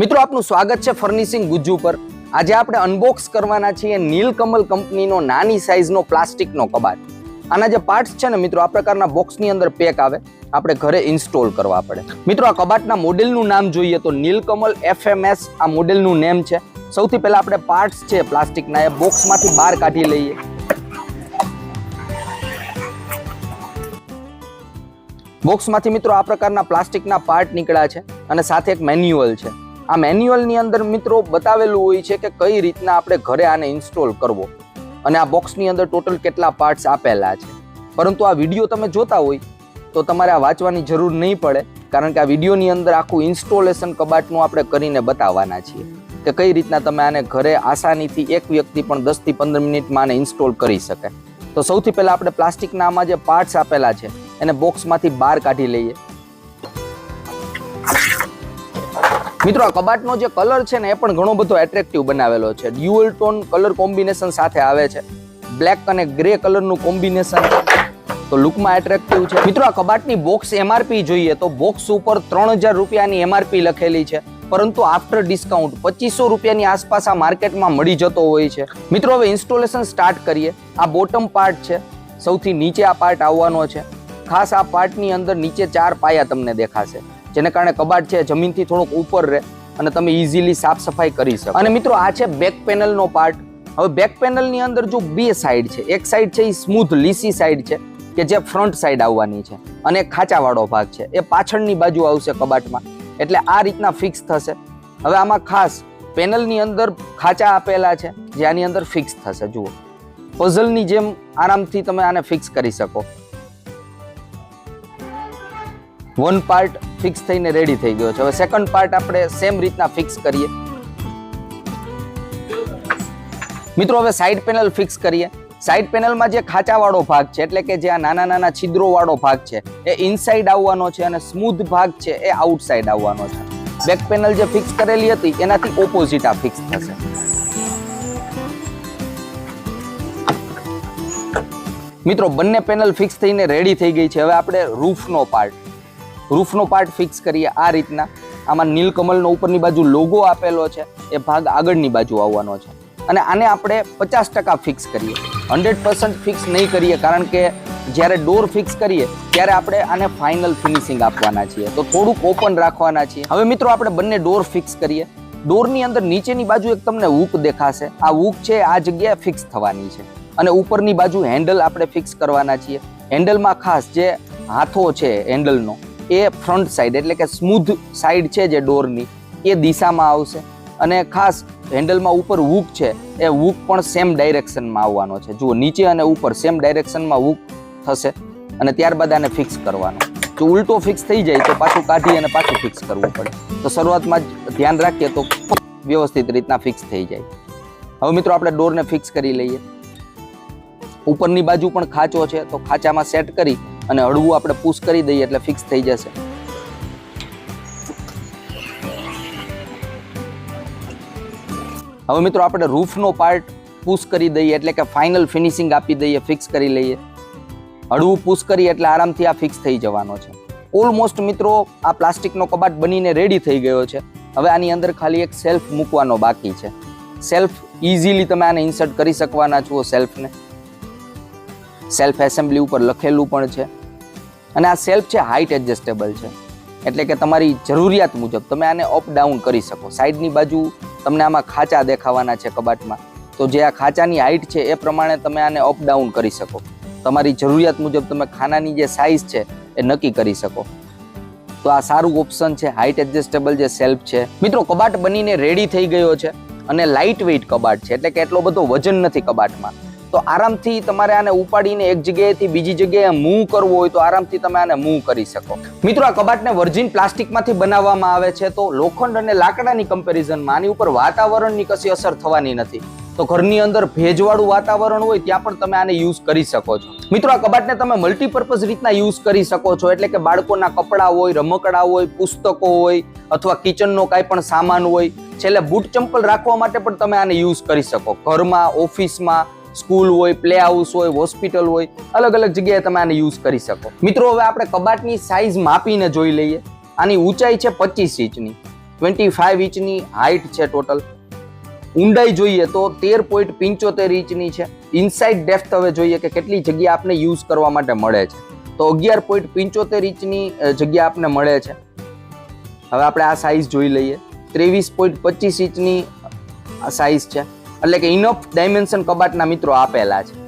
મિત્રો આપનું સ્વાગત છે ફર્નિશિંગ ગુજ્જુ પર। આજે આપણે અનબોક્સ કરવાના છીએ નીલકમલ કંપનીનો નાની સાઈઝનો પ્લાસ્ટિકનો કબાટ। આના જે પાર્ટ્સ છે ને મિત્રો આ પ્રકારના બોક્સની અંદર પેક આવે, આપણે ઘરે ઇન્સ્ટોલ કરવા પડે। મિત્રો આ કબાટના મોડેલનું નામ જોઈએ તો નીલકમલ FMS આ મોડેલનું નેમ છે। સૌથી પહેલા આપણે પાર્ટ્સ છે પ્લાસ્ટિકના એ બોક્સમાંથી બહાર કાઢી લઈએ। બોક્સમાંથી મિત્રો આ પ્રકારના પ્લાસ્ટિકના પાર્ટ નીકળ્યા છે અને સાથે એક મેન્યુઅલ છે। આ મેન્યુઅલની અંદર મિત્રો બતાવેલું હોય છે કે કઈ રીતના આપણે ઘરે આને ઇન્સ્ટોલ કરવો અને આ બોક્સની અંદર ટોટલ કેટલા પાર્ટ્સ આપેલા છે। પરંતુ આ વિડીયો તમે જોતા હોય તો તમારે આ વાંચવાની જરૂર નહીં પડે, કારણ કે આ વિડીયોની અંદર આખું ઇન્સ્ટોલેશન કબાટનું આપણે કરીને બતાવવાના છીએ કે કઈ રીતના તમે આને ઘરે આસાનીથી એક વ્યક્તિ પણ 10 થી 15 મિનિટમાં આને ઇન્સ્ટોલ કરી શકે। તો સૌથી પહેલા આપણે પ્લાસ્ટિકના આમાં જે પાર્ટ્સ આપેલા છે એને બોક્સમાંથી બહાર કાઢી લઈએ। મિત્રો આ કબાટનો જે કલર છે ને એ પણ ઘણો બધો એટ્રેક્ટિવ બનાવેલો છે। ડ્યુઅલ ટોન કલર કોમ્બિનેશન સાથે આવે છે, બ્લેક અને ગ્રે કલરનું કોમ્બિનેશન, તો લુકમાં એટ્રેક્ટિવ છે। મિત્રો આ કબાટની બોક્સ MRP જોઈએ તો બોક્સ ઉપર 3000 રૂપિયાની MRP લખેલી છે, પરંતુ આફ્ટર ડિસ્કાઉન્ટ 2500 રૂપિયાની આસપાસ આ માર્કેટમાં મળી જતો હોય છે। મિત્રો હવે ઇન્સ્ટોલેશન સ્ટાર્ટ કરીએ। આ બોટમ પાર્ટ છે, સૌથી નીચે આ પાર્ટ આવવાનો છે। ખાસ આ પાર્ટની અંદર નીચે 4 પાયા તમને દેખાશે, જેને કારણે કબાટ છે જમીનથી થોડોક ઉપર રહે અને તમે ઇઝીલી સાફ સફાઈ કરી શકો। અને મિત્રો આ છે બેક પેનલનો પાર્ટ। હવે બેક પેનલની અંદર જો બે સાઈડ છે, એક સાઈડ છે એ સ્મૂથ લીસી સાઈડ છે કે જે ફ્રન્ટ સાઈડ આવવાની છે, અને એક ખાંચાવાળો ભાગ છે એ પાછળની બાજુ આવશે કબાટમાં, એટલે આ રીતના ફિક્સ થશે। હવે આમાં ખાસ પેનલની અંદર ખાંચા આપેલા છે જે આની અંદર ફિક્સ થશે। જુઓ, પઝલની જેમ આરામથી તમે આને ફિક્સ કરી શકો। વન પાર્ટ ફિક્સ થઈને રેડી થઈ ગયો છે। હવે સેકન્ડ પાર્ટ આપણે સેમ રીતના ફિક્સ કરીએ। મિત્રો હવે સાઈડ પેનલ ફિક્સ કરીએ। સાઈડ પેનલમાં જે ખાંચાવાળો ભાગ છે, એટલે કે જે આ નાના નાના છિદ્રો વાળો ભાગ છે એ ઇનસાઇડ આવવાનો છે અને સ્મૂથ ભાગ છે એ આઉટસાઇડ આવવાનો છે। બેક પેનલ જે ફિક્સ કરેલી હતી એનાથી ઓપોઝિટ આ ફિક્સ થશે। મિત્રો બંને પેનલ ફિક્સ થઈને રેડી થઈ ગઈ છે। હવે આપણે રૂફનો પાર્ટ ફિક્સ કરીએ। આ રીતના આમાં નીલકમલનો ઉપરની બાજુ લોગો આપેલો છે, એ ભાગ આગળની બાજુ આવવાનો છે, અને આને આપણે 50% ફિક્સ કરીએ। 100% ફિક્સ નહીં કરીએ, કારણ કે જ્યારે ડોર ફિક્સ કરીએ ત્યારે આપણે આને ફાઇનલ ફિનિશિંગ આપવાના છીએ, તો થોડુંક ઓપન રાખવાના છીએ। હવે મિત્રો આપણે બંને ડોર ફિક્સ કરીએ। ડોરની અંદર નીચેની બાજુ એક તમને હૂક દેખાશે, આ હૂક છે આ જગ્યાએ ફિક્સ થવાની છે, અને ઉપરની બાજુ હેન્ડલ આપણે ફિક્સ કરવાના છીએ। હેન્ડલમાં ખાસ જે હાથો છે હેન્ડલનો એ ફ્રન્ટ સાઈડ, એટલે કે સ્મૂથ સાઈડ છે જે ડોરની એ દિશામાં આવશે, અને ખાસ હેન્ડલમાં ઉપર હૂક છે એ હૂક પણ સેમ ડાયરેક્શનમાં આવવાનો છે। જુઓ, નીચે અને ઉપર સેમ ડાયરેક્શનમાં હૂક થશે, અને ત્યારબાદ આને ફિક્સ કરવાનો। જો ઉલટો ફિક્સ થઈ જાય તો પાછું કાઢી અને પાછું ફિક્સ કરવું પડે, તો શરૂઆતમાં જ ધ્યાન રાખીએ તો વ્યવસ્થિત રીતના ફિક્સ થઈ જાય। હવે મિત્રો આપણે ડોરને ફિક્સ કરી લઈએ। ઉપરની બાજુ પણ ખાંચો છે, તો ખાંચામાં સેટ કરી અને હળવું આપણે પુશ કરી દઈએ એટલે ફિક્સ થઈ જશે। હવે મિત્રો આપણે રૂફનો પાર્ટ પુશ કરી દઈએ, એટલે કે ફાઇનલ ફિનિશિંગ આપી દઈએ, ફિક્સ કરી લઈએ। હળવું પુશ કરીએ એટલે આરામથી આ ફિક્સ થઈ જવાનો છે। ઓલમોસ્ટ મિત્રો આ પ્લાસ્ટિકનો કબાટ બનીને રેડી થઈ ગયો છે। હવે આની અંદર ખાલી એક સેલ્ફ મૂકવાનો બાકી છે। સેલ્ફ ઇઝીલી તમે આને ઇન્સર્ટ કરી શકવાના છો। સેલ્ફ એસેમ્બલી ઉપર લખેલું પણ છે, અને આ સેલ્ફ છે હાઇટ એડજસ્ટેબલ છે, એટલે કે તમારી જરૂરિયાત મુજબ તમે આને અપ ડાઉન કરી શકો। સાઈડની બાજુ તમને આમાં ખાંચા દેખાવાના છે કબાટમાં, તો જે આ ખાંચાની હાઇટ છે એ પ્રમાણે તમે આને અપ ડાઉન કરી શકો। તમારી જરૂરિયાત મુજબ તમે ખાનાની જે સાઇઝ છે એ નક્કી કરી શકો। તો આ સારું ઓપ્શન છે, હાઇટ એડજસ્ટેબલ જે સેલ્ફ છે। મિત્રો કબાટ બનીને રેડી થઈ ગયો છે, અને લાઇટ વેઇટ કબાટ છે, એટલે કે એટલો બધો વજન નથી કબાટમાં, તો આરામથી તમારે આને ઉપાડીને એક જગ્યાએથી બીજી જગ્યાએ મૂવ કરવો હોય તો આરામથી તમે આને મૂવ કરી શકો। મિત્રો આ કબાટને વર્જિન પ્લાસ્ટિકમાંથી બનાવવામાં આવે છે, તો લોખંડ અને લાકડાની કમ્પેરિઝનમાં આની ઉપર વાતાવરણની કશી અસર થવાની નથી। તો ઘરની અંદર ભેજવાળું વાતાવરણ હોય ત્યાં પણ તમે આને યુઝ કરી શકો છો। મિત્રો આ કબાટને તમે મલ્ટીપર્પઝ રીતના યુઝ કરી શકો છો, એટલે કે બાળકોના કપડાં હોય, રમકડા હોય, પુસ્તકો હોય, અથવા કિચનનો કાંઈ પણ સામાન હોય, છેલ્લે બૂટ ચંપલ રાખવા માટે પણ તમે આને યુઝ કરી શકો। ઘરમાં, ઓફિસમાં, સ્કૂલ હોય, પ્લે હાઉસ હોય, હોસ્પિટલ હોય, અલગ અલગ જગ્યાએ તમે આને યુઝ કરી શકો। મિત્રો હવે આપણે કબાટની સાઈઝ માપીને જોઈ લઈએ। આની ઊંચાઈ છે 25 ઇંચની, 25 ઇંચની હાઈટ છે ટોટલ. ઊંડાઈ જોઈએ તો 13.75 ઇંચની છે. ઇનસાઇડ ડેપ્થ હવે જોઈએ કે કેટલી જગ્યા આપને યુઝ કરવા માટે મળે છે, તો 11.75 ઇંચની જગ્યા આપને મળે છે. હવે આપણે આ સાઈઝ જોઈ લઈએ. 23.25 ઇંચની સાઈઝ છે, એટલે કે ઇનફ ડાયમેન્શન કબાટના મિત્રો આપેલા છે.